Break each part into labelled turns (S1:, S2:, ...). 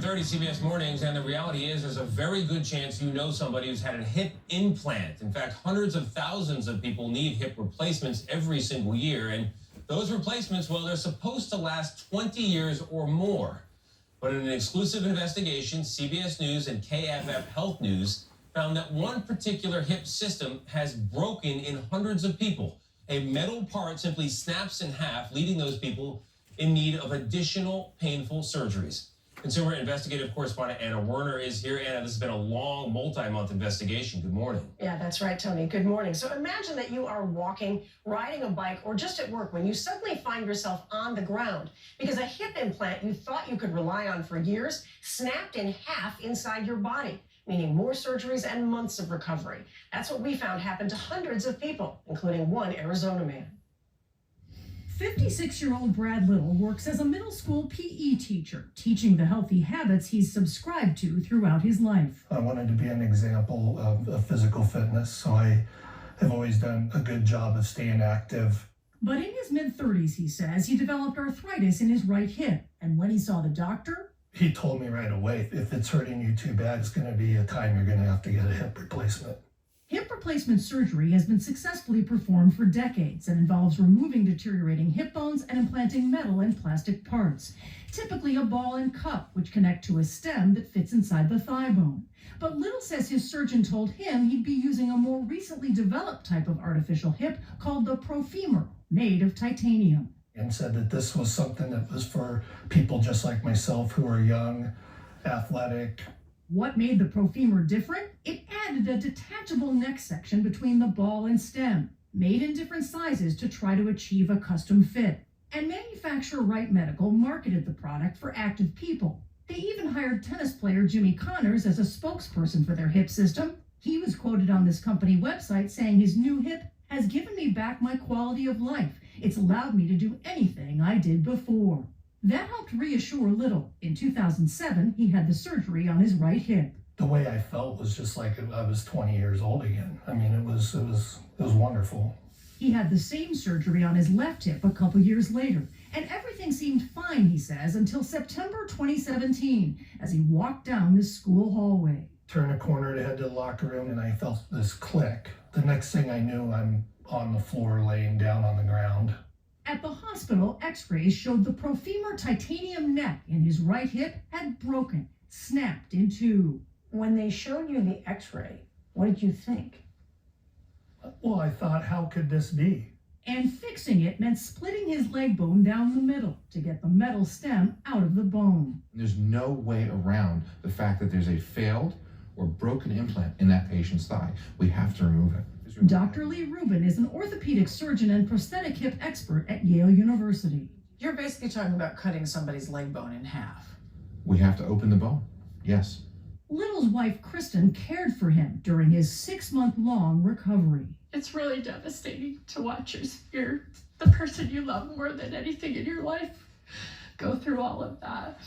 S1: 7:30 CBS Mornings, and the reality is there's a very good chance you know somebody who's had a hip implant. In fact, hundreds of thousands of people need hip replacements every single year, and those replacements, well, they're supposed to last 20 years or more. But in an exclusive investigation, CBS News and KFF Health News found that one particular hip system has broken in hundreds of people. A metal part simply snaps in half, leaving those people in need of additional painful surgeries. Consumer investigative correspondent Anna Werner is here. Anna, this has been a long, multi-month investigation. Good morning.
S2: Yeah, that's right, Tony. Good morning. So imagine that you are walking, riding a bike, or just at work when you suddenly find yourself on the ground because a hip implant you thought you could rely on for years snapped in half inside your body, meaning more surgeries and months of recovery. That's what we found happened to hundreds of people, including one Arizona man.
S3: 56-year-old Brad Little works as a middle school PE teacher, teaching the healthy habits he's subscribed to throughout his life.
S4: I wanted to be an example of physical fitness, so I have always done a good job of staying active.
S3: But in his mid-30s, he says, he developed arthritis in his right hip, and when he saw the doctor,
S4: he told me right away, if it's hurting you too bad, it's going to be a time you're going to have to get a hip replacement.
S3: Hip replacement surgery has been successfully performed for decades and involves removing deteriorating hip bones and implanting metal and plastic parts, typically a ball and cup, which connect to a stem that fits inside the thigh bone. But Little says his surgeon told him he'd be using a more recently developed type of artificial hip called the Profemur, made of titanium.
S4: And said that this was something that was for people just like myself who are young, athletic.
S3: What made the Profemur different? It added a detachable neck section between the ball and stem, made in different sizes to try to achieve a custom fit. And manufacturer Wright Medical marketed the product for active people. They even hired tennis player Jimmy Connors as a spokesperson for their hip system. He was quoted on this company website saying his new hip has given me back my quality of life. It's allowed me to do anything I did before. That helped reassure Little. In 2007, he had the surgery on his right hip.
S4: The way I felt was just like I was 20 years old again. I mean, it was wonderful.
S3: He had the same surgery on his left hip a couple years later, and everything seemed fine, he says, until September 2017, as he walked down this school hallway.
S4: Turned a corner to head to the locker room, and I felt this click. The next thing I knew, I'm on the floor laying down on the ground.
S3: At the hospital, x-rays showed the Profemur titanium neck in his right hip had broken, snapped in two.
S2: When they showed you the x-ray, what did you think?
S4: Well, I thought, how could this be?
S3: And fixing it meant splitting his leg bone down the middle to get the metal stem out of the bone.
S5: There's no way around the fact that there's a failed or broken implant in that patient's thigh. We have to remove it.
S3: Dr. Lee Rubin is an orthopedic surgeon and prosthetic hip expert at Yale University.
S6: You're basically talking about cutting somebody's leg bone in half.
S5: We have to open the bone, yes.
S3: Little's wife, Kristen, cared for him during his 6-month-long recovery.
S7: It's really devastating to watch the person you love more than anything in your life go through all of that.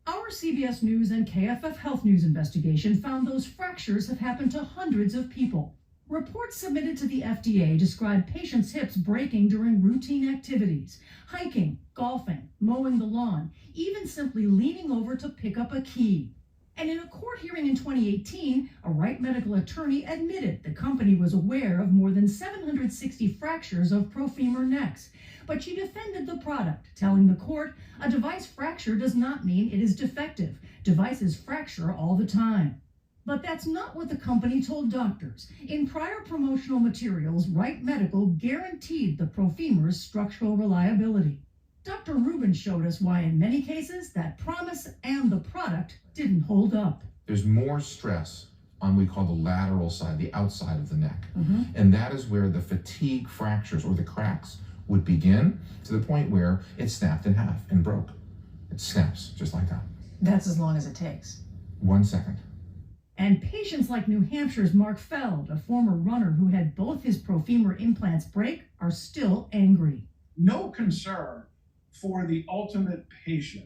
S3: Our CBS News and KFF Health News investigation found those fractures have happened to hundreds of people. Reports submitted to the FDA describe patients' hips breaking during routine activities, hiking, golfing, mowing the lawn, even simply leaning over to pick up a key. And in a court hearing in 2018, a Wright medical attorney admitted the company was aware of more than 760 fractures of Profemur necks. But she defended the product, telling the court a device fracture does not mean it is defective. Devices fracture all the time. But that's not what the company told doctors. In prior promotional materials, Wright Medical guaranteed the Profemur's structural reliability. Dr. Rubin showed us why in many cases that promise and the product didn't hold up.
S5: There's more stress on what we call the lateral side, the outside of the neck. And that is where the fatigue fractures or the cracks would begin to the point where it snapped in half and broke. It snaps just like that.
S6: That's as long as it takes.
S5: 1 second.
S3: And patients like New Hampshire's Mark Feld, a former runner who had both his Profemur implants break, are still angry.
S8: No concern for the ultimate patient.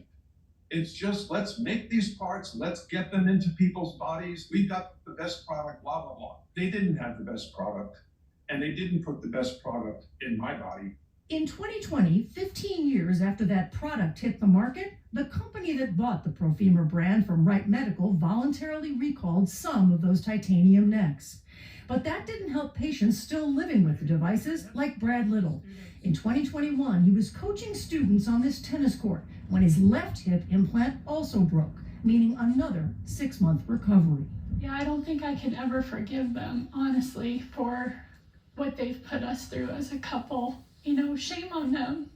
S8: It's just, let's make these parts, let's get them into people's bodies. We got the best product, blah, blah, blah. They didn't have the best product, and they didn't put the best product in my body.
S3: In 2020, 15 years after that product hit the market, the company that bought the Profemur brand from Wright Medical voluntarily recalled some of those titanium necks. But that didn't help patients still living with the devices, like Brad Little. In 2021, he was coaching students on this tennis court when his left hip implant also broke, meaning another 6-month recovery.
S7: Yeah, I don't think I can ever forgive them, honestly, for what they've put us through as a couple. You know, shame on them.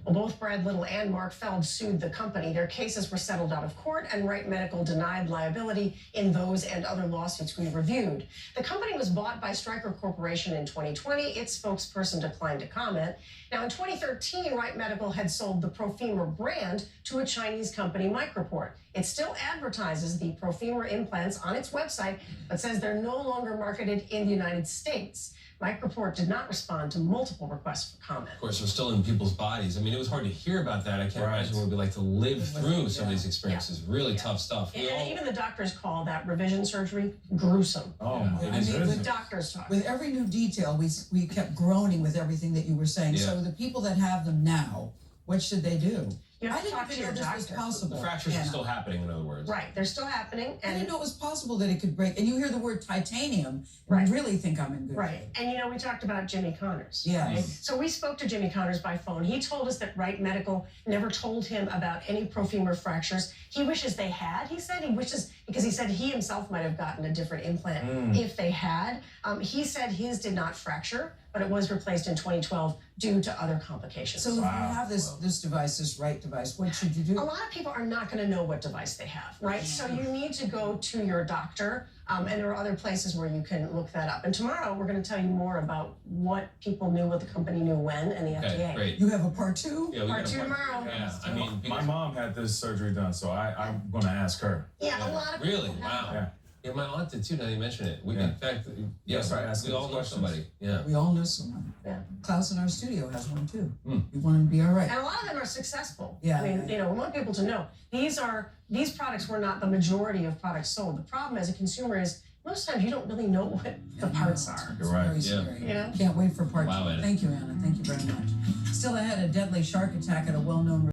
S2: Well, both Brad Little and Mark Feld sued the company. Their cases were settled out of court, and Wright Medical denied liability in those and other lawsuits we reviewed. The company was bought by Stryker Corporation in 2020. Its spokesperson declined to comment. Now, in 2013, Wright Medical had sold the Profemur brand to a Chinese company, Microport. It still advertises the Profemur implants on its website, but says they're no longer marketed in the United States. Microport did not respond to multiple requests for comment.
S1: Of course, they're still in people's bodies. I mean, it was hard to hear about that. I can't imagine what it would be like to live through some of these experiences. Really tough stuff.
S2: And even the doctors call that revision surgery gruesome.
S9: Oh,
S1: Yeah,
S9: my.
S1: it is
S2: The doctors talk.
S9: With every new detail, we kept groaning with everything that you were saying.
S1: Yeah.
S9: So the people that have them now, what should they do?
S2: You have
S9: I
S2: to talk
S9: didn't
S2: to your
S9: even know this was
S2: doctor.
S9: possible.
S1: The fractures are
S9: Anna.
S1: still happening, in other words.
S2: Right, they're still happening.
S9: I
S2: And
S9: didn't know it was possible that it could break. And you hear the word titanium,
S2: Right.
S9: and you really think I'm in good
S2: right,
S9: shape.
S2: and you know, we talked about Jimmy Connors.
S9: Yeah.
S2: Right? So we spoke to Jimmy Connors by phone. He told us that Wright Medical never told him about any Profemur fractures. He wishes they had. He said he wishes, because he said he himself might have gotten a different implant if they had. He said his did not fracture, but it was replaced in 2012 due to other complications.
S9: So if you have this device, this Wright device, what should you do?
S2: A lot of people are not going to know what device they have, right? So you need to go to your doctor, and there are other places where you can look that up. And tomorrow we're going to tell you more about what people knew, what the company knew when, and the
S1: Okay,
S2: FDA.
S1: great.
S9: You have a part two?
S1: Yeah, we
S2: Part
S1: got a
S2: two tomorrow.
S1: Yeah, I mean,
S10: My mom had this surgery done, so I'm gonna ask her.
S2: Yeah, a lot of
S1: really?
S2: people
S1: Wow.
S10: Yeah.
S1: Yeah, my aunt did too. Now you mention it. We,
S10: Yeah.
S1: in fact,
S10: Yes, I asked
S1: we
S10: those
S1: all know
S10: questions.
S1: somebody. Yeah.
S9: We all know someone.
S2: Yeah.
S9: Klaus in our studio has one too.
S1: Hmm.
S9: You want to be all right.
S2: And a lot of them are successful.
S9: Yeah.
S2: I mean, you know, we want people to know these products were not the majority of products sold. The problem as a consumer is most times you don't really know what the parts are.
S10: You're right.
S9: Very
S1: Yeah.
S9: scary.
S2: Yeah.
S9: Can't wait for part
S1: Wow,
S9: two.
S1: Anna.
S9: Thank you, Anna. Thank you very much. Still ahead, a deadly shark attack at a well-known